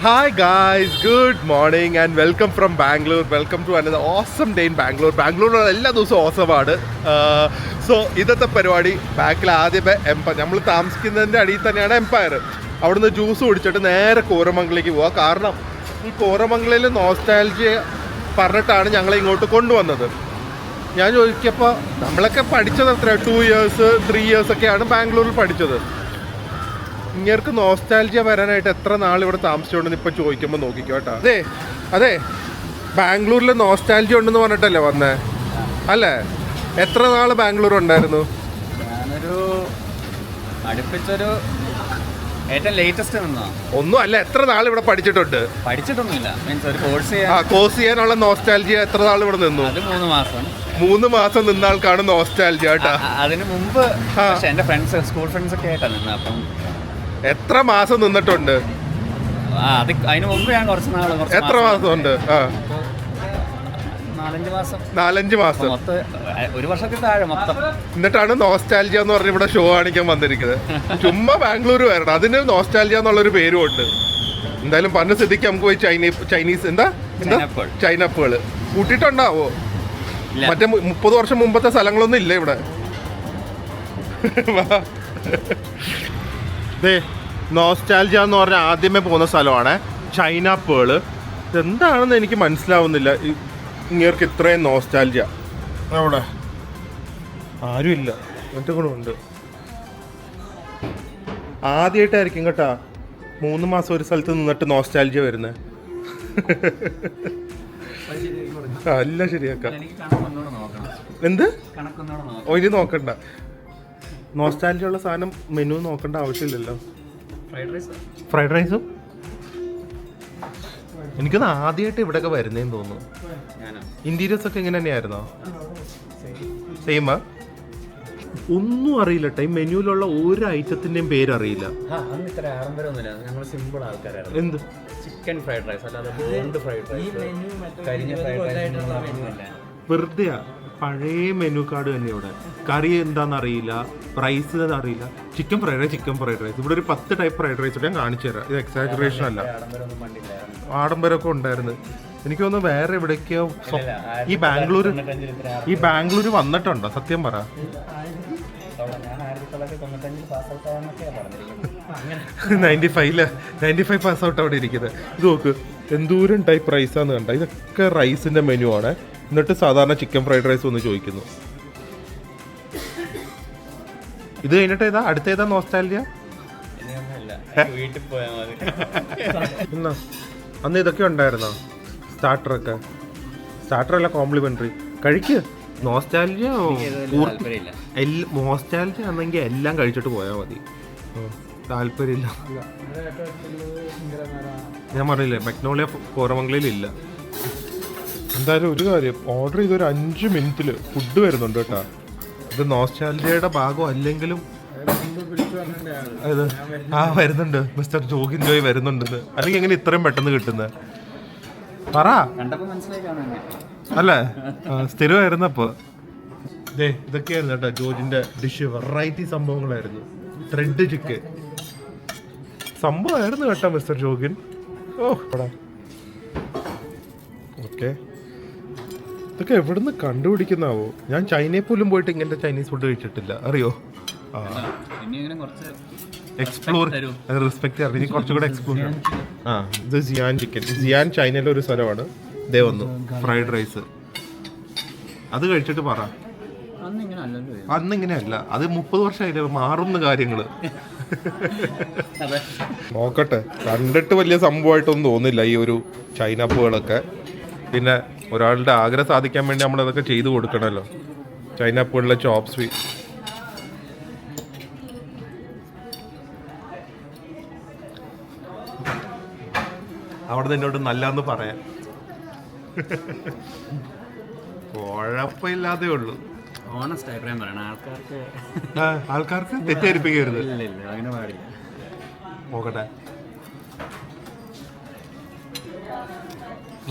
Hi guys, good morning and welcome from Bangalore. Welcome to another awesome day in Bangalore. Bangalore എല്ലാ ദിവസവും awesome ആണ്. So ഇന്നത്തെ പരിപാടി ബാക്കിൽ ആദ്യമേ നമ്മൾ താമസിക്കുന്നതിൻ്റെ അടിയിൽ തന്നെയാണ് എംപയർ. അവിടുന്ന് ജ്യൂസ് കുടിച്ചിട്ട് നേരെ കോരമംഗലിലേക്ക് പോവുക. കാരണം ഈ കോരമംഗലിൽ നോസ്റ്റാൾജിയ പറഞ്ഞിട്ടാണ് ഞങ്ങളെ ഇങ്ങോട്ട് കൊണ്ടുവന്നത്. ഞാൻ ചോദിച്ചപ്പോൾ നമ്മളൊക്കെ പഠിച്ചത് എത്ര 2 years 3 years ഒക്കെയാണ് ബാംഗ്ലൂരിൽ പഠിച്ചത്. ഇങ്ങേർക്ക് നോസ്റ്റാൾജിയ വരാനായിട്ട് എത്ര നാൾ ഇവിടെ താമസിച്ചുകൊണ്ടെന്ന് ഇപ്പം ചോദിക്കുമ്പോൾ നോക്കിക്കോ കേട്ടോ. അതെ ബാംഗ്ലൂരിൽ നോസ്റ്റാൾജിയ ഉണ്ടെന്ന് പറഞ്ഞിട്ടല്ലേ വന്നേ അല്ലേ? എത്ര നാൾ ബാംഗ്ലൂർ ഉണ്ടായിരുന്നു? ഞാനൊരു അടുപ്പിച്ചൊരു ഏറ്റവും ലേറ്റസ്റ്റ് ഒന്നും അല്ല, എത്ര നാൾ ഇവിടെ പഠിച്ചിട്ടുണ്ട്? പഠിച്ചിട്ടൊന്നുമില്ല, മീൻസ് ഒരു കോഴ്സ് ചെയ്യാനുള്ള നോസ്റ്റാൾജിയ എത്ര നാൾ ഇവിടെ നിന്നു? 3 മാസം. 3 മാസം നിന്ന ആൾക്കാണ് നോസ്റ്റാൾജിയ കേട്ടോ. അതിന് മുമ്പ് എൻ്റെ ഫ്രണ്ട്സ് സ്കൂൾ ഫ്രണ്ട്സ് ഒക്കെ ആയിട്ടാണ് നിന്നത്. അപ്പം എത്ര മാസം നിന്നിട്ടുണ്ട്? അതിന് മുമ്പ് ഞാൻ കുറച്ച് നാൾ. എത്ര മാസം ഉണ്ട്? 4-5 മാസം, ഒരു വർഷത്തിൽ താഴെ മൊത്തം. എന്നിട്ടാണ് നോസ്റ്റാൾജിയ എന്ന് പറഞ്ഞ് ഇവിടെ ഷോ കാണിക്കാൻ വന്നിരിക്കുന്നത്. ചുമ്മാ ബാംഗ്ലൂർ വരണം, അതിന് നോസ്റ്റാൾജിയ എന്നുള്ളൊരു പേരും ഉണ്ട്. എന്തായാലും പറഞ്ഞ സ്ഥിതിക്ക് നമുക്ക് പോയി ചൈനീസ് ചൈനപ്പുകൾ കൂട്ടിയിട്ടുണ്ടാവോ? മറ്റേ 30 വർഷം മുമ്പത്തെ സ്ഥലങ്ങളൊന്നും ഇല്ല ഇവിടെ. നോസ്റ്റാൾജിയ എന്ന് പറഞ്ഞാൽ ആദ്യമേ പോകുന്ന സ്ഥലമാണ് ചൈന പേള്. ഇതെന്താണെന്ന് എനിക്ക് മനസ്സിലാവുന്നില്ല. ഇങ്ങേർക്ക് ഇത്രയും നോസ്റ്റാൾജിയ അവിടെ ആരുമില്ല, മറ്റേ കൂടെ ഉണ്ട്. ആദ്യമായിട്ടായിരിക്കും കേട്ടാ 3 മാസം ഒരു സ്ഥലത്ത് നിന്നിട്ട് നോസ്റ്റാൾജിയ വരുന്നത്. എല്ലാം ശരിയാക്കാം. എന്ത്? ഇനി നോക്കണ്ട, നോസ്റ്റാൾജിയ ഉള്ള സാധനം മെനു നോക്കേണ്ട ആവശ്യമില്ലല്ലോ. ഫ്രൈഡ് റൈസും എനിക്കൊന്ന് ആദ്യമായിട്ട് ഇവിടെയൊക്കെ വരുന്നേന്ന് തോന്നുന്നു. ഇന്റീരിയേഴ്സ് ഒക്കെ ഇങ്ങനെ തന്നെയായിരുന്നോ? സെയിമാ? ഒന്നും അറിയില്ല കേട്ടോ. ഈ മെനുവിലുള്ള ഒരു ഐറ്റത്തിന്റെയും പേരറിയില്ല. എന്ത് ചിക്കൻ ഫ്രൈഡ് റൈസ് അല്ലാതെ ബോണ്ട് ഫ്രൈഡ് റൈസ് വെറുതെയാ. പഴയ മെനു കാർഡ് തന്നെ ഇവിടെ. കറി എന്താണെന്ന് അറിയില്ല, പ്രൈസ് അറിയില്ല. ചിക്കൻ ഫ്രൈഡ് റൈസ് ഇവിടെ ഒരു 10 ടൈപ്പ് ഫ്രൈഡ് റൈസ് ഞാൻ കാണിച്ചു തരാം. ഇത് എക്സാജറേഷൻ അല്ല, ആഡംബരമൊക്കെ ഉണ്ടായിരുന്നു. എനിക്ക് തോന്നുന്നു വേറെ എവിടേക്കോ ഈ ബാംഗ്ലൂർ വന്നിട്ടുണ്ടോ? സത്യം പറ. 95 പാസ് ഔട്ട് അവിടെ ഇരിക്കുന്നത്. ഇത് നോക്ക് എന്തോരം ടൈപ്പ് റൈസാന്ന് കണ്ട. ഇതൊക്കെ റൈസിന്റെ മെനു ആണ്. എന്നിട്ട് സാധാരണ ചിക്കൻ ഫ്രൈഡ് റൈസ് ഒന്ന് ചോദിക്കുന്നു. ഇത് കഴിഞ്ഞിട്ട് അടുത്ത ഏതാ നോസ്റ്റാൾജിയ? എന്നാ അന്ന് ഇതൊക്കെ ഉണ്ടായിരുന്നോ? സ്റ്റാർട്ടറല്ല കോംപ്ലിമെന്ററി. കഴിക്ക്. നോസ്റ്റാൾജിയ ആണെങ്കിൽ എല്ലാം കഴിച്ചിട്ട് പോയാൽ മതി. താല്പര്യമില്ല. ഞാൻ പറഞ്ഞില്ലേ മെക്നോളിയ കോരമംഗലയിലില്ല. എന്തായാലും ഒരു കാര്യം, ഓർഡർ ചെയ്തൊരു 5 മിനിറ്റിൽ ഫുഡ് വരുന്നുണ്ട് കേട്ടോ. ഇത് നോസ്റ്റാൾജിയയുടെ ഭാഗം അല്ലെങ്കിലും വരുന്നുണ്ട്. മിസ്റ്റർ ജോഗിൻ ജോയ് വരുന്നുണ്ടെന്ന്. അല്ലെങ്കിൽ എങ്ങനെ ഇത്രയും പെട്ടെന്ന് കിട്ടുന്നത്? പറ അല്ലേ? സ്ഥിരമായിരുന്നപ്പോ ഇതൊക്കെയായിരുന്നു കേട്ടോ ജോജിന്റെ ഡിഷ്. വെറൈറ്റി സംഭവങ്ങളായിരുന്നു. ത്രെഡ് ചിക്കൻ സംഭവമായിരുന്നു കേട്ടോ മിസ്റ്റർ ജോഗിൻ. ഓക്കെ, ഇതൊക്കെ എവിടുന്ന് കണ്ടുപിടിക്കുന്നാവോ? ഞാൻ ചൈനയിൽ പോലും പോയിട്ട് ഇങ്ങനത്തെ ചൈനീസ് ഫുഡ് കഴിച്ചിട്ടില്ല, അറിയോ? എക്സ്പ്ലോർ റെസ്പെക്ട് ചെയ്യാറ്. ഇനി കുറച്ചുകൂടെ എക്സ്പ്ലോർ ചെയ്യണം. ഇത് സിയാൻ ചിക്കൻ. സിയാൻ ചൈനയിലെ ഒരു സ്ഥലമാണ്. ഇതേ വന്നു ഫ്രൈഡ് റൈസ്. അത് കഴിച്ചിട്ട് പറ. അന്നിങ്ങനെയല്ല, അത് 30 വർഷമായില്ലേ, മാറുന്ന കാര്യങ്ങള്. നോക്കട്ടെ, കണ്ടിട്ട് വലിയ സംഭവമായിട്ടൊന്നും തോന്നില്ല ഈ ഒരു ചൈനപ്പുകളൊക്കെ. പിന്നെ ഒരാളുടെ ആഗ്രഹം സാധിക്കാൻ വേണ്ടി നമ്മളതൊക്കെ ചെയ്തു കൊടുക്കണമല്ലോ. ചൈനപ്പുകളിലെ ചോപ്സ് അവിടെ നിന്നോട് നല്ലതെന്ന് പറയാം. കുഴപ്പമില്ലാതെ ഉള്ളൂ. ആൾക്കാർക്ക് തെറ്റിദ്ധരിപ്പിക്കരുത്. നോക്കട്ടെ,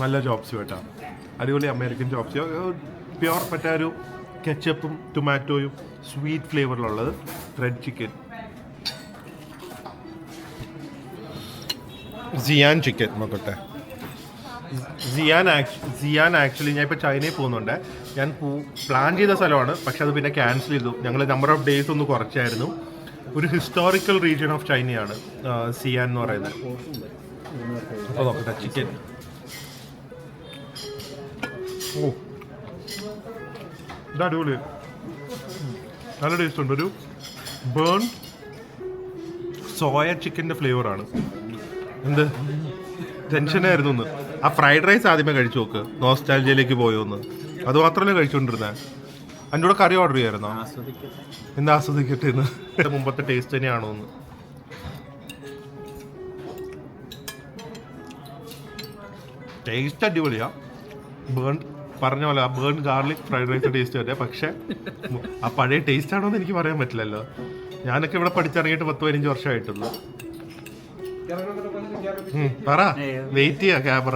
നല്ല ചോപ്സ് കേട്ടോ. അടിപൊളി അമേരിക്കൻ ചോപ്സ്. പ്യുവർ മറ്റേ ഒരു കെച്ചപ്പും ടൊമാറ്റോയും സ്വീറ്റ് ഫ്ലേവറിലുള്ളത് ത്രെഡ് ചിക്കൻ. സിയാൻ ചിക്കൻ നോക്കട്ടെ. സിയാൻ ആക്ച്വലി ഞാൻ ഇപ്പോൾ ചൈനയിൽ പോകുന്നുണ്ട്. ഞാൻ പ്ലാൻ ചെയ്ത സ്ഥലമാണ്, പക്ഷെ അത് പിന്നെ ക്യാൻസൽ ചെയ്തു. ഞങ്ങൾ നമ്പർ ഓഫ് ഡേയ്സ് ഒന്ന് കുറച്ചായിരുന്നു. ഒരു ഹിസ്റ്റോറിക്കൽ റീജിയൻ ഓഫ് ചൈനയാണ് സിയാൻ എന്ന് പറയുന്നത്. അപ്പോൾ നോക്കട്ടെ ചിക്കൻ. ഓ ഇത് അടിപൊളി, നല്ല ടേസ്റ്റ് ഉണ്ട്. ഒരു ബേൺ സോയ ചിക്കൻ്റെ ഫ്ലേവറാണ്. എന്ത് ടെൻഷനായിരുന്നു ഒന്ന്. ആ ഫ്രൈഡ് റൈസ് ആദ്യമേ കഴിച്ചു നോക്ക്, നോസ്റ്റാൾജിയയിലേക്ക് പോയോന്ന്. അത് മാത്രമല്ലേ കഴിച്ചുകൊണ്ടിരുന്നത്. അതിൻ്റെ കൂടെ കറി ഓർഡർ ചെയ്യായിരുന്നോ? എന്താ ആസ്വദിക്കട്ടെ എന്ന്. മുമ്പത്തെ ടേസ്റ്റ് തന്നെയാണോ എന്ന്. ടേസ്റ്റ് അടിപൊളിയാ. ബേൺ പറഞ്ഞ പോലെ ആ burn garlic fried rice taste വരെ. പക്ഷെ ആ പഴയ ടേസ്റ്റ് ആണോ എന്ന് എനിക്ക് പറയാൻ പറ്റില്ലല്ലോ. ഞാനൊക്കെ ഇവിടെ പഠിച്ചിറങ്ങിയിട്ട് 10-15 വർഷമായിട്ടുള്ളൂ. പറ, വെയിറ്റ് ചെയ്യാ ക്യാമറ.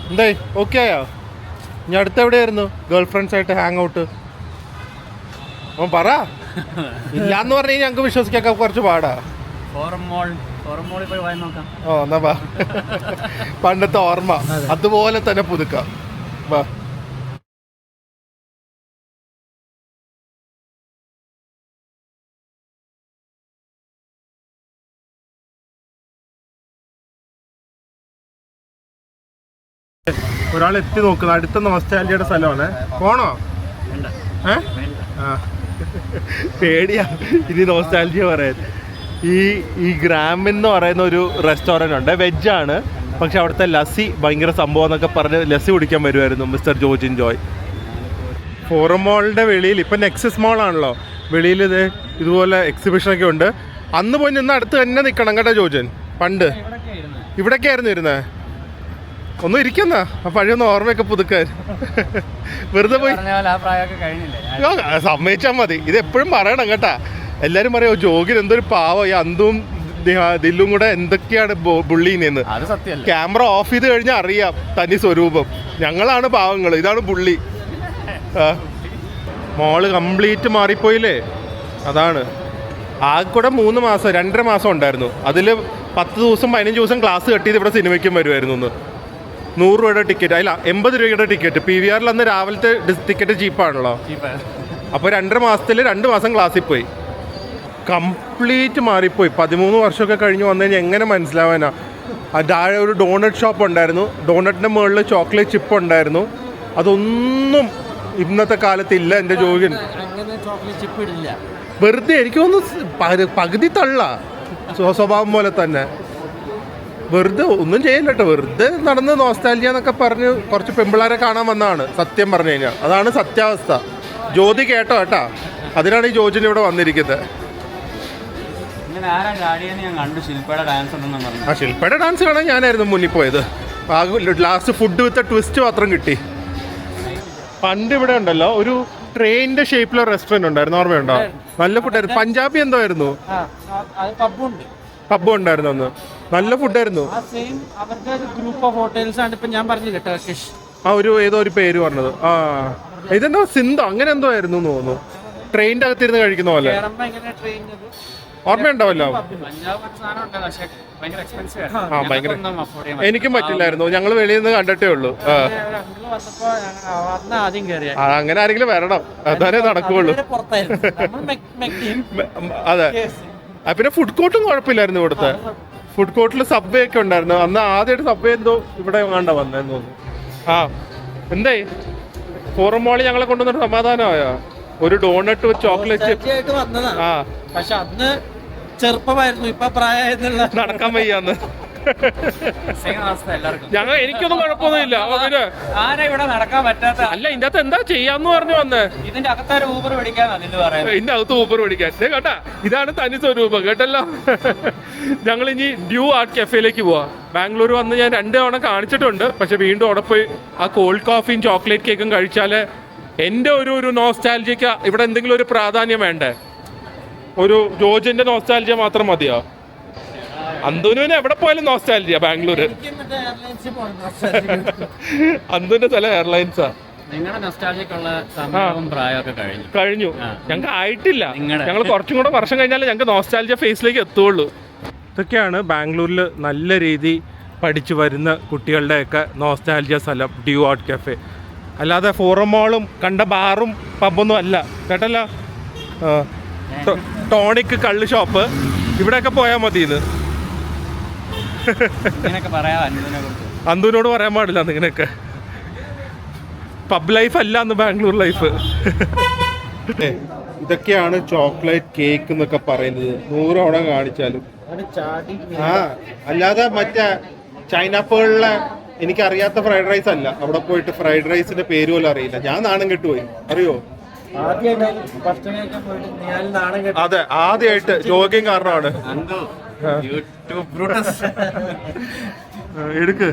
എന്തായി, ഓക്കെ ആയോ? ഞാൻ അടുത്ത് എവിടെയായിരുന്നു ഗേൾ ഫ്രണ്ട്സ് ആയിട്ട് ഹാങ് ഔട്ട്? ഓ പറ. ഇല്ലാന്ന് പറഞ്ഞു കഴിഞ്ഞാൽ ഞങ്ങൾക്ക് വിശ്വസിക്കാൻ കുറച്ച് പാടാ. ഓ എന്നാ വാ, പണ്ടത്തെ ഓർമ്മ അതുപോലെ തന്നെ പുതുക്കാം. വാ. ഒരാൾ എത്തി നോക്കുന്നത് അടുത്ത നോസ്റ്റാൾജിയുടെ സ്ഥലമാണ്. പോണോ? പേടിയാ ഇനി നോസ്റ്റാൾജിയ പറയാൻ. ഈ ഗ്രാമിൻ എന്ന് പറയുന്ന ഒരു റെസ്റ്റോറൻ്റ് ഉണ്ട്, വെജാണ്. പക്ഷെ അവിടുത്തെ ലസ്സി ഭയങ്കര സംഭവം എന്നൊക്കെ പറഞ്ഞ് ലസ്സി കുടിക്കാൻ വരുമായിരുന്നു മിസ്റ്റർ ജോർജിൻ ജോയ്. ഫോറം മോളിൻ്റെ വെളിയിൽ ഇപ്പം നെക്സസ് മോളാണല്ലോ, വെളിയിൽ ഇതുപോലെ എക്സിബിഷനൊക്കെ ഉണ്ട്. അന്ന് പോയി നിന്ന് അടുത്ത് തന്നെ നിൽക്കണം കേട്ടോ ജോർജിൻ. പണ്ട് ഇവിടൊക്കെ ആയിരുന്നു ഇരുന്നത്. ഒന്നും ഇരിക്കുന്ന ആ പഴയൊന്നും ഓർമ്മയൊക്കെ പുതുക്കാൻ. വെറുതെ പോയി സമ്മതിച്ചാൽ മതി. ഇത് എപ്പോഴും പറയണം കേട്ടാ. എല്ലാരും പറയോ ജോഗിന് എന്തൊരു പാവം, ഈ അന്തും ദില്ലും കൂടെ എന്തൊക്കെയാണ് ബുള്ളീനെന്ന്. ക്യാമറ ഓഫ് ചെയ്ത് കഴിഞ്ഞാൽ അറിയാം തനി സ്വരൂപം. ഞങ്ങളാണ് പാവങ്ങൾ, ഇതാണ് ബുള്ളി. മോള് കംപ്ലീറ്റ് മാറിപ്പോയില്ലേ, അതാണ്. ആകെ കൂടെ 3 മാസം 2.5 മാസം ഉണ്ടായിരുന്നു. അതിൽ 10 ദിവസം 15 ദിവസം ക്ലാസ് കട്ട് ചെയ്ത് ഇവിടെ സിനിമയ്ക്കും വരുമായിരുന്നു. 100 രൂപയുടെ ടിക്കറ്റ്, അല്ല 80 രൂപയുടെ ടിക്കറ്റ്. PVR അന്ന് രാവിലത്തെ ടിക്കറ്റ് ചീപ്പാണല്ലോ. അപ്പോൾ 2.5 മാസത്തിൽ 2 മാസം ക്ലാസ്സിൽ പോയി. കംപ്ലീറ്റ് മാറിപ്പോയി. 13 വർഷമൊക്കെ കഴിഞ്ഞ് വന്നു കഴിഞ്ഞാൽ എങ്ങനെ മനസ്സിലാവാനാ. താഴെ ഒരു ഡോണറ്റ് ഷോപ്പ് ഉണ്ടായിരുന്നു, ഡോണറ്റിൻ്റെ മുകളിൽ ചോക്ലേറ്റ് ചിപ്പ് ഉണ്ടായിരുന്നു. അതൊന്നും ഇന്നത്തെ കാലത്തില്ല എൻ്റെ ജോഗിൻ. വെറുതെ എനിക്കൊന്ന് പകുതി തള്ള സ്വഭാവം പോലെ തന്നെ. വെറുതെ ഒന്നും ചെയ്യില്ല കേട്ടോ, വെറുതെ നടന്ന് നോസ്റ്റാൾജിയ എന്നൊക്കെ പറഞ്ഞ് കുറച്ച് പെമ്പിളാരെ കാണാൻ വന്നതാണ് സത്യം പറഞ്ഞു കഴിഞ്ഞാൽ. അതാണ് സത്യാവസ്ഥ. ജ്യോതി കേട്ടോ കേട്ടാ, അതിനാണ് ഈ ജോർജിന് ഇവിടെ വന്നിരിക്കുന്നത്. ആ ശില്പയുടെ ഡാൻസ് കാണാൻ ഞാനായിരുന്നു മുന്നിൽ പോയത്. ലാസ്റ്റ് ഫുഡ് വിത്ത് ട്വിസ്റ്റ് മാത്രം കിട്ടി. പണ്ട് ഇവിടെ ഉണ്ടല്ലോ ഒരു ട്രെയിനിന്റെ ഷേപ്പിലുള്ള റെസ്റ്റോറൻറ്റ് ഉണ്ടായിരുന്നു, ഓർമ്മയുണ്ടോ? നല്ല ഫുഡായിരുന്നു. പഞ്ചാബി എന്തോ ആയിരുന്നു, പബ്ബും ഉണ്ടായിരുന്നു അന്ന്. നല്ല ഫുഡായിരുന്നു. ആ ഒരു ഏതോ ഒരു പേര് പറഞ്ഞത്. ആ ഇതെന്തോ സിന്ധോ അങ്ങനെ എന്തോ ആയിരുന്നു എന്ന് തോന്നുന്നു. ട്രെയിനിന്റെ അകത്തിരുന്ന് കഴിക്കുന്ന പോലെ ഓർമ്മയുണ്ടാവല്ലോ. ആ ഭയങ്കര, എനിക്കും പറ്റില്ലായിരുന്നു. ഞങ്ങൾ വെളിയിൽ നിന്ന് കണ്ടിട്ടേ ഉള്ളൂ. അങ്ങനെ ആരെങ്കിലും വരണം, അതാനേ നടക്കുള്ളൂ. അതെ. പിന്നെ ഫുഡ് കോർട്ടും കുഴപ്പമില്ലായിരുന്നു ഇവിടുത്തെ. ഫുഡ് കോർട്ടിൽ സബ്വേ ഒക്കെ ഉണ്ടായിരുന്നു. അന്ന് ആദ്യമായിട്ട് സബ്വേ എന്തോ ഇവിടെ വേണ്ട വന്നെന്ന് തോന്നുന്നു. ആ എന്തായി ഫോറം മോളിൽ ഞങ്ങളെ കൊണ്ടുവന്നിട്ട് സമാധാനമായോ? ഒരു ഡോണറ്റ് വിത്ത് ചോക്ലേറ്റ്. ആ പക്ഷെ അന്ന് ചെറുപ്പമായിരുന്നു, ഇപ്പൊ പ്രായമായിരുന്നുള്ള നടക്കാൻ വയ്യാന്ന്. എനിക്കൊന്നും കുഴപ്പമൊന്നുമില്ല. ആരാ ഇവിടെ നടക്കാൻ പറ്റാത്ത? അല്ല ഇതിന്റെ അകത്ത് എന്താ ചെയ്യാന്ന് പറഞ്ഞു വന്നേ. ഇതിന്റെ അകത്തൊരു ഊബർ പിടിക്കാൻ ഇതിന്റെ അകത്ത് ഊബർ പിടിക്കാൻ കേട്ടാ. ഇതാണ് തനി സ്വരൂപം കേട്ടല്ലോ. ഞങ്ങൾ ഇനി ഡ്യൂ ആർട്ട് കഫേയിലേക്ക് പോവാ. ബാംഗ്ലൂർ വന്ന് ഞാൻ 2 തവണ കാണിച്ചിട്ടുണ്ട്. പക്ഷെ വീണ്ടും അവിടെ പോയി ആ കോൾഡ് കോഫിയും ചോക്ലേറ്റ് കേക്കും കഴിച്ചാല് എൻ്റെ ഒരു നോസ്റ്റാൾജിക്ക് ഇവിടെ എന്തെങ്കിലും ഒരു പ്രാധാന്യം വേണ്ടേ? ഒരു ജോർജിന്റെ നോസ്റ്റാൾജിയ മാത്രം മതിയോ? അന്തുനുവിന് എവിടെ പോയാലും നോസ്റ്റാൾജിയ ബാംഗ്ലൂര്. അന്തുവിന്റെ ചില എയർലൈൻസാ. നിങ്ങളുടെ നൊസ്റ്റാൾജിക്കുള്ള സമയവും പ്രായമൊക്കെ കഴിഞ്ഞു. ഞങ്ങൾക്ക് ആയിട്ടില്ല. നിങ്ങടെ. ഞങ്ങൾ കുറച്ചും കൂടെ വർഷം കഴിഞ്ഞാൽ ഞങ്ങൾക്ക് നോസ്റ്റാൾജിയ ഫേസിലേക്ക് എത്തുള്ളൂ. ഇതൊക്കെയാണ് ബാംഗ്ലൂരിൽ നല്ല രീതി പഠിച്ചു വരുന്ന കുട്ടികളുടെയൊക്കെ നോസ്റ്റാൾജിയ സ്ഥലം, ഡ്യൂ ആർട്ട് കഫേ. അല്ലാതെ ഫോറം മോളും കണ്ട ബാറും പബ്ബൊന്നും അല്ല കേട്ടല്ലോ. ടോണിക് കള്ള് ഷോപ്പ് ഇവിടെയൊക്കെ പോയാൽ മതി. ഇത് അന്തുവിനോട് പറയാൻ പാടില്ല നിങ്ങനെയൊക്കെ. പബ് ലൈഫ് അല്ല അന്ന് ബാംഗ്ലൂർ ലൈഫ്. ഇതൊക്കെയാണ് ചോക്ലേറ്റ് കേക്ക് എന്നൊക്കെ പറയുന്നത്. 100 തവണ കാണിച്ചാലും അല്ലാതെ മറ്റേ ചൈനാപ്പുകളിലെ എനിക്കറിയാത്ത ഫ്രൈഡ് റൈസ് അല്ല. അവിടെ പോയിട്ട് ഫ്രൈഡ് റൈസിന്റെ പേര് പോലും അറിയില്ല. ഞാൻ നാണം കെട്ടുപോയി, അറിയോ? അതെ, ആദ്യമായിട്ട് ജോഗിങ് കാരണമാണ്. എടുക്ക്.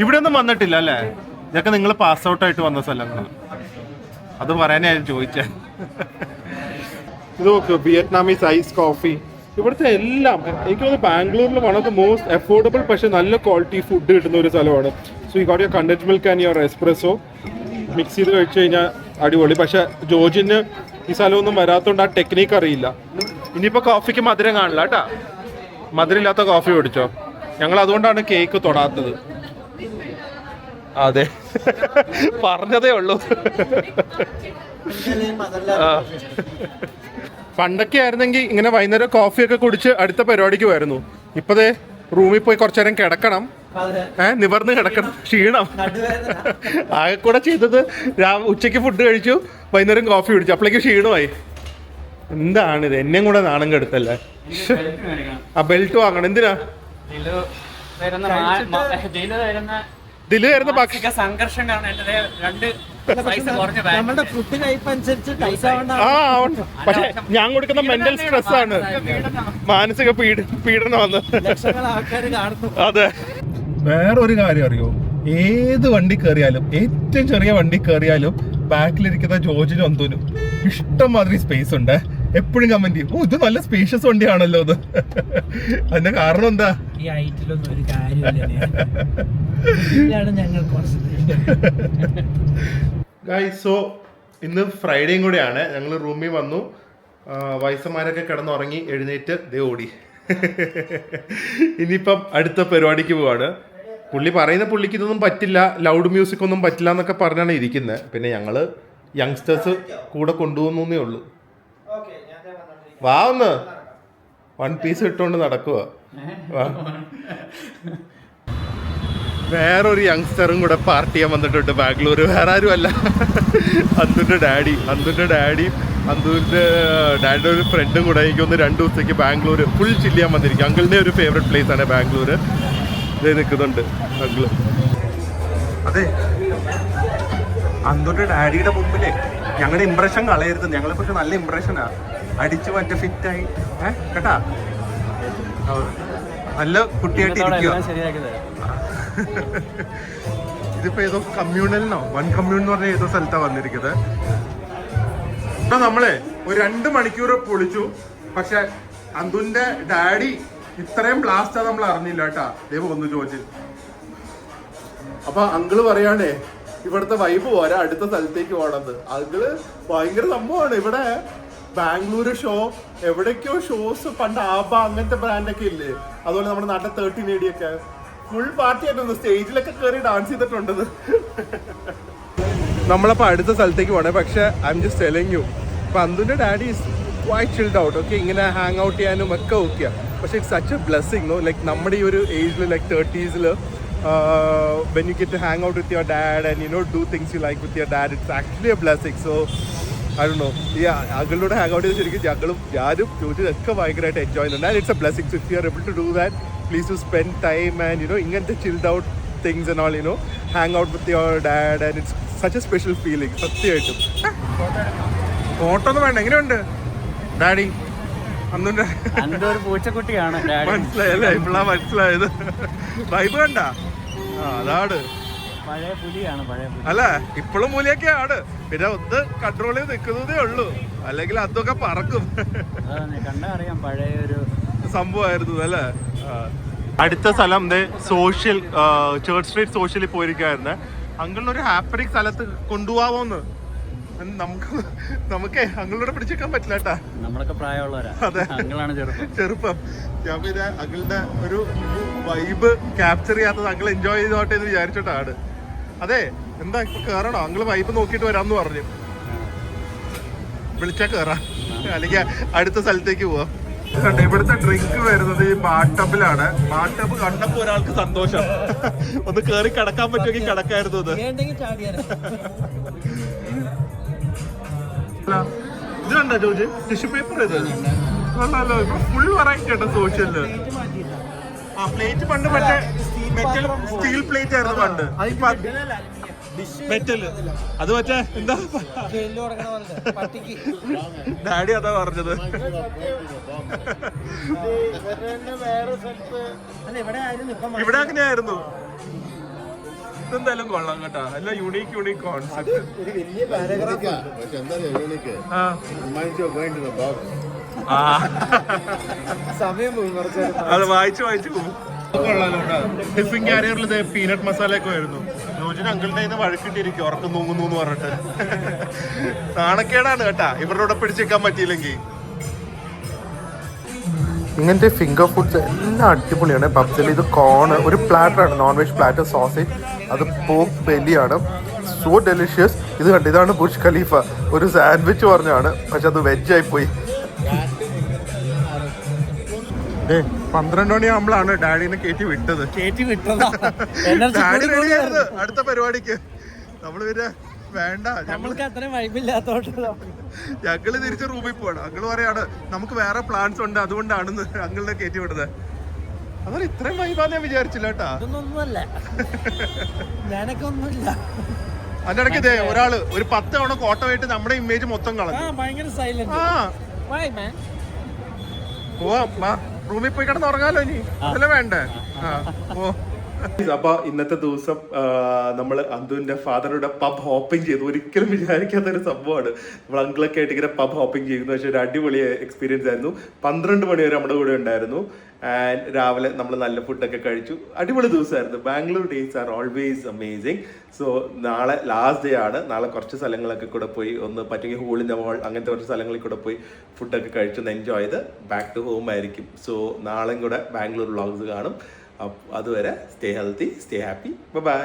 ഇവിടെ ഒന്നും വന്നിട്ടില്ല അല്ലേ? ഇതൊക്കെ നിങ്ങൾ പാസ് ഔട്ട് ആയിട്ട് വന്ന സ്ഥലങ്ങളാണ്. അത് പറയാനായിരുന്നു ചോദിച്ചേ. ഇത് നോക്ക്, വിയറ്റ്നാമീസ് ഐസ് കോഫി. ഇവിടുത്തെ എല്ലാം എനിക്ക് തോന്നുന്നു ബാംഗ്ലൂരിൽ one of the most affordable പക്ഷെ നല്ല ക്വാളിറ്റി ഫുഡ് കിട്ടുന്ന ഒരു സ്ഥലമാണ്. So you got your condensed milk and your espresso mix ചെയ്ത് കഴിച്ചു കഴിഞ്ഞാൽ അടിപൊളി. പക്ഷെ ജോർജിന് ഈ സ്ഥലമൊന്നും വരാത്തതുകൊണ്ട് ആ ടെക്നീക്ക് അറിയില്ല. ഇനിയിപ്പോൾ കോഫിക്ക് മധുരം കാണില്ല കേട്ടാ. മധുരമില്ലാത്ത കോഫി കുടിച്ചോ. ഞങ്ങൾ അതുകൊണ്ടാണ് കേക്ക് തൊടാത്തത്. അതെ, പറഞ്ഞതേ ഉള്ളൂ. പണ്ടൊക്കെ ആയിരുന്നെങ്കിൽ ഇങ്ങനെ വൈകുന്നേരം കോഫിയൊക്കെ കുടിച്ച് അടുത്ത പരിപാടിക്ക് വരുന്നു. ഇപ്പതേ റൂമിൽ പോയി കുറച്ചു നേരം കിടക്കണം, നിവർന്ന് കിടക്കണം, ക്ഷീണം. ആകെ കൂടെ ചെയ്തത് ഉച്ചയ്ക്ക് ഫുഡ് കഴിച്ചു, വൈകുന്നേരം കോഫി കുടിച്ചു, അപ്പോഴേക്ക് ക്ഷീണമായി. എന്താണിത്, എന്നെയും കൂടെ നാണം കെടുത്തല്ലേ. ആ ബെൽറ്റ് വാങ്ങണം. എന്തിനാ? ദില് വരുന്ന ഭക്ഷണ സംഘർഷം പക്ഷെ ഞാൻ കൊടുക്കുന്ന മെന്റൽ സ്ട്രെസ് ആണ്, മാനസിക പീഡനമാണ്. അതെ. വേറൊരു കാര്യം അറിയോ? ഏത് വണ്ടി കയറിയാലും, ഏറ്റവും ചെറിയ വണ്ടി കയറിയാലും ബാക്കിലിരിക്കുന്ന ജോർജിനും അന്തൂനും ഇഷ്ടംമാതിരി സ്പേസ് ഉണ്ട്. എപ്പോഴും കമന്റ് ചെയ്യും, ഓ ഇത് നല്ല സ്പേഷ്യസ് വണ്ടിയാണല്ലോ അത്. അതിന്റെ കാരണം എന്താ? ഗൈസ്, സോ ഇന്ന് ഫ്രൈഡേയും കൂടെയാണ്. ഞങ്ങൾ റൂമിൽ വന്നു, വയസ്സന്മാരൊക്കെ കിടന്നുറങ്ങി, എഴുന്നേറ്റ് ദേ ഓടി. ഇനിയിപ്പം അടുത്ത പരിപാടിക്ക് പോവാണ്. പുള്ളിക്ക് ഇതൊന്നും പറ്റില്ല, ലൗഡ് മ്യൂസിക് ഒന്നും പറ്റില്ല എന്നൊക്കെ പറഞ്ഞാണ് ഇരിക്കുന്നത്. പിന്നെ ഞങ്ങൾ യങ്സ്റ്റേഴ്സ് കൂടെ കൊണ്ടുപോകുന്നേ ഉള്ളൂ. വാ ഒന്ന്, 1 പീസ് ഇട്ടുകൊണ്ട് നടക്കുക. വേറൊരു യങ്സ്റ്ററും കൂടെ പാർട്ടി ചെയ്യാൻ വന്നിട്ടുണ്ട് ബാംഗ്ലൂർ. വേറെ ആരും അല്ല, അന്തുവിൻ്റെ ഡാഡിയുടെ ഒരു ഫ്രണ്ടും കൂടെ. എനിക്കൊന്ന് 2 ദിവസത്തേക്ക് ബാംഗ്ലൂർ ഫുൾ ചില്ല് ചെയ്യാൻ വന്നിരിക്കും. അങ്കിളിൻ്റെ ഒരു ഫേവറേറ്റ് പ്ലേസ് ആണ് ബാംഗ്ലൂർ. ഇതേ നിൽക്കുന്നുണ്ട് അങ്കിള്. അതെ, അന്തുവിൻ്റെ ഡാഡിയുടെ മുമ്പിലേ ഞങ്ങളുടെ ഇമ്പ്രഷൻ കളയരുത്. ഞങ്ങളെ പക്ഷെ നല്ല ഇമ്പ്രഷനാ, അടിച്ചു മറ്റേ ഫിറ്റായി കേട്ടാ. നല്ല കുട്ടിയായിട്ട് ഇരിക്കുക. ഇതിപ്പോ ഏതോ കമ്മ്യൂണലിനോ 1 കമ്മ്യൂൺ എന്ന് പറഞ്ഞ ഏതോ സ്ഥലത്താണ് വന്നിരിക്കുന്നത്. ഇപ്പൊ നമ്മളെ ഒരു 2 മണിക്കൂർ പൊളിച്ചു. പക്ഷെ അന്തുവിന്റെ ഡാഡി ഇത്രയും ബ്ലാസ്റ്റാ നമ്മൾ അറിഞ്ഞില്ല കേട്ടാ. ദൈവം ഒന്ന് ചോദിച്ചു. അപ്പൊ അങ്കിള് പറയാണേ ഇവിടുത്തെ വൈബ് പോരാ, അടുത്ത സ്ഥലത്തേക്ക് പോകണത്. അങ്കിള് ഭയങ്കര സംഭവമാണ്. ഇവിടെ ബാംഗ്ലൂർ ഷോ, എവിടേക്കോ ഷോസ് പണ്ട് ആബ അങ്ങനത്തെ ബ്രാൻഡൊക്കെ ഇല്ലേ, അതുപോലെ നമ്മുടെ നാട്ടിൽ 13AD ഒക്കെ ഫുൾ പാർട്ടി ആയിട്ടൊന്ന് സ്റ്റേജിലൊക്കെ കയറി ഡാൻസ് ചെയ്തിട്ടുണ്ടത്. നമ്മളപ്പോൾ അടുത്ത സ്ഥലത്തേക്ക് പോകണേ. പക്ഷെ I'm just telling you, ഇപ്പം അന്തുവിൻ്റെ daddy is quite chilled out. Okay, ഇങ്ങനെ ഹാങ് ഔട്ട് ചെയ്യാനും ഒക്കെ ഓക്കെയാണ്. പക്ഷെ it's such a blessing, no? Like നമ്മുടെ ഈ ഒരു ഏജിൽ, like 30s, when you get to hang out with your dad and do things you like with your dad, it's actually a blessing. So I don't know, അങ്കിളിനോട് hang out ചെയ്ത് ശരിക്കും ഞാനും ചോദിച്ചതൊക്കെ ഭയങ്കരമായിട്ട് എൻജോയ് ചെയ്യുന്നുണ്ട്. And it's a blessing. So if you are able to do that, please do spend time and ഇങ്ങനത്തെ chilled out things and all, hang out with your dad, and it's such a special feeling. സത്യമായിട്ടും photo ഒന്നും വേണ്ട. എങ്ങനെയുണ്ട് daddy? അന്നുണ്ട് ഒരു പൂച്ചക്കുട്ടിയാണ്. മനസ്സിലായല്ലേ? ഇപ്പോഴാ മനസ്സിലായത്. Vibe കണ്ട? അതാണ് പഴയ പുലിയാണ്. അല്ല, ഇപ്പോഴും മൂലിയൊക്കെയാണ്. പിന്നെ ഒന്ന് കൺട്രോൾ ചെയ്ത് നിൽക്കുന്നതേ ഉള്ളൂ, അല്ലെങ്കിൽ അതൊക്കെ പറക്കും. കണ്ടറിയാം, പഴയ ഒരു സംഭവമായിരുന്നു അല്ലേ. അടുത്ത സ്ഥലം സോഷ്യൽ ചർച്ച് സ്ട്രീറ്റ് സോഷ്യലിൽ പോയിരിക്കുകയായിരുന്നു. അങ്കിളിനൊരു ഹാപ്പനിങ് സ്ഥലത്ത് കൊണ്ടുപോവാമോന്ന് നമുക്ക് അങ്കിളിനോട് പിടിച്ചേക്കാൻ പറ്റില്ല കേട്ടാ. നമ്മളൊക്കെ പ്രായമുള്ളവരാ. അതെ, അങ്കിളാണ് ചെറുപ്പം. ഞാൻ പിന്നെ അങ്കിളിന്റെ ഒരു വൈബ് ക്യാപ്ചർ ചെയ്യാത്തത് അങ്കിൾ എൻജോയ് ചെയ്തോട്ടെ എന്ന് വിചാരിച്ചിട്ടാണ്. അതെ, എന്താ ഇപ്പൊ കേറണോ? അങ്കിള് വൈബ് നോക്കിയിട്ട് വരാമെന്ന് പറഞ്ഞു. വിളിച്ചാ കേറാം, അല്ലെങ്കിൽ അടുത്ത സ്ഥലത്തേക്ക് പോവാം. ഇവിടുത്തെ ഡ്രിങ്ക് വരുന്നത് ഈ ബാട്ടബിലാണ്. ബാട്ടബ് കണ്ടപ്പോ ഒരാൾക്ക് സന്തോഷം. ഒന്ന് കേറി കിടക്കാൻ പറ്റുമെങ്കിൽ കിടക്കായിരുന്നു. ഇത് കണ്ടോ ജോജി, ടിഷ്യൂ പേപ്പർ ഇത് കൊള്ളാലോ. ഇപ്പൊ ഫുൾ വെറൈറ്റി ഉണ്ട് സോഷ്യലില്. ആ പ്ലേറ്റ് പണ്ട് മറ്റേ മെറ്റൽ സ്റ്റീൽ പ്ലേറ്റ് ആയിരുന്നു പണ്ട്. മെറ്റല് അത് മറ്റേ എന്താ ഡാഡി അതാ പറഞ്ഞത്. ഇവിടെ അങ്ങനെയായിരുന്നു. ഇതെന്തായാലും കൊള്ളാം കേട്ടാ. എല്ലാം യൂണീക്ക് കോൺസെപ്റ്റ്. അത് വായിച്ചു പോകും. ടിഫിൻ ക്യാരിയറിൽ പീനട്ട് മസാല ഒക്കെ വരുന്നു. ജോജിന് അങ്കിളിന്റെ കയ്യിൽ നിന്ന് വഴക്കിട്ടിരിക്കും ഉറക്കം തൂങ്ങുന്നു എന്ന് പറഞ്ഞിട്ട്. നാണക്കേടാണ് കേട്ടാ ഇവരുടെ പിടിച്ചേക്കാൻ പറ്റിയില്ലെങ്കിൽ. ഇങ്ങനത്തെ ഫിംഗർ ഫുഡ്സ് എല്ലാം അടിപൊളിയാണ് പബ്സിൽ. ഇത് കോണ് ഒരു പ്ലാറ്ററാണ്, നോൺ വെജ് പ്ലാറ്റർ. സോസേജ്, അത് പോർക്ക് ബെല്ലിയാണ്. So delicious. ഇത് കണ്ട്, ഇതാണ് ബുർജ് ഖലീഫ. ഒരു സാൻഡ്വിച്ച് പറഞ്ഞാണ്, പക്ഷെ അത് വെജായി പോയി. 12 മണിയാകുമ്പോഴാണ് ഡാഡിനെ കയറ്റി വിട്ടത്. ഡാഡി റെഡിയായിരുന്നു അടുത്ത പരിപാടിക്ക്. നമ്മള് പിന്നെ വേണ്ട, നമ്മൾക്ക് അത്രയും വൈബില്ലാത്തോണ്ട് ഞങ്ങള് തിരിച്ച് റൂമിൽ പോവാണ്. അങ്കിള് പറയാണ് നമുക്ക് വേറെ പ്ലാൻസ് ഉണ്ട്, അതുകൊണ്ടാണ് അങ്കിളിനെ കയറ്റി വിടുന്നത്. അതൊരു ഇത്രയും വൈബാന്ന് ഞാൻ വിചാരിച്ചില്ല കേട്ടാ. ഒന്നുമല്ല, ഞാനൊക്കെ ഒന്നുമില്ല. അതിന്റെ ഇടയ്ക്ക് ഇതേ ഒരാള് ഒരു 10 തവണ കോട്ടമായിട്ട് നമ്മുടെ ഇമേജ് മൊത്തം കളഞ്ഞു. ഭയങ്കര സൈലന്റ്. പോവാ, റൂമിൽ പോയി കിടന്ന് ഉറങ്ങാലോ ഇനി, അതല്ലേ വേണ്ടേ? അപ്പൊ ഇന്നത്തെ ദിവസം നമ്മൾ അന്തുവിന്റെ ഫാദറുടെ പബ് ഹോപ്പിംഗ് ചെയ്തു. ഒരിക്കലും വിചാരിക്കാത്ത ഒരു സംഭവമാണ്. നമ്മൾ അങ്കിളൊക്കെ ആയിട്ട് ഇങ്ങനെ പബ് ഹോപ്പിംഗ് ചെയ്യുന്നു. പക്ഷെ ഒരു അടിപൊളി എക്സ്പീരിയൻസ് ആയിരുന്നു. 12 മണി വരെ നമ്മുടെ കൂടെ ഉണ്ടായിരുന്നു. ആൻഡ് രാവിലെ നമ്മൾ നല്ല ഫുഡൊക്കെ കഴിച്ചു. അടിപൊളി ദിവസമായിരുന്നു. Bangalore days are always amazing. So നാളെ ലാസ്റ്റ് ഡേ ആണ്. നാളെ കുറച്ച് സ്ഥലങ്ങളൊക്കെ കൂടെ പോയി, ഒന്ന് പറ്റുമെങ്കിൽ ഹോളിൻ്റെ മോൾ അങ്ങനത്തെ കുറച്ച് സ്ഥലങ്ങളിൽ കൂടെ പോയി ഫുഡൊക്കെ കഴിച്ചൊന്ന് എൻജോയ് ചെയ്ത് ബാക്ക് ടു ഹോം ആയിരിക്കും. സോ നാളെയും കൂടെ ബാംഗ്ലൂർ വ്ളോഗ്സ് കാണും. അതുവരെ stay healthy, stay happy, by.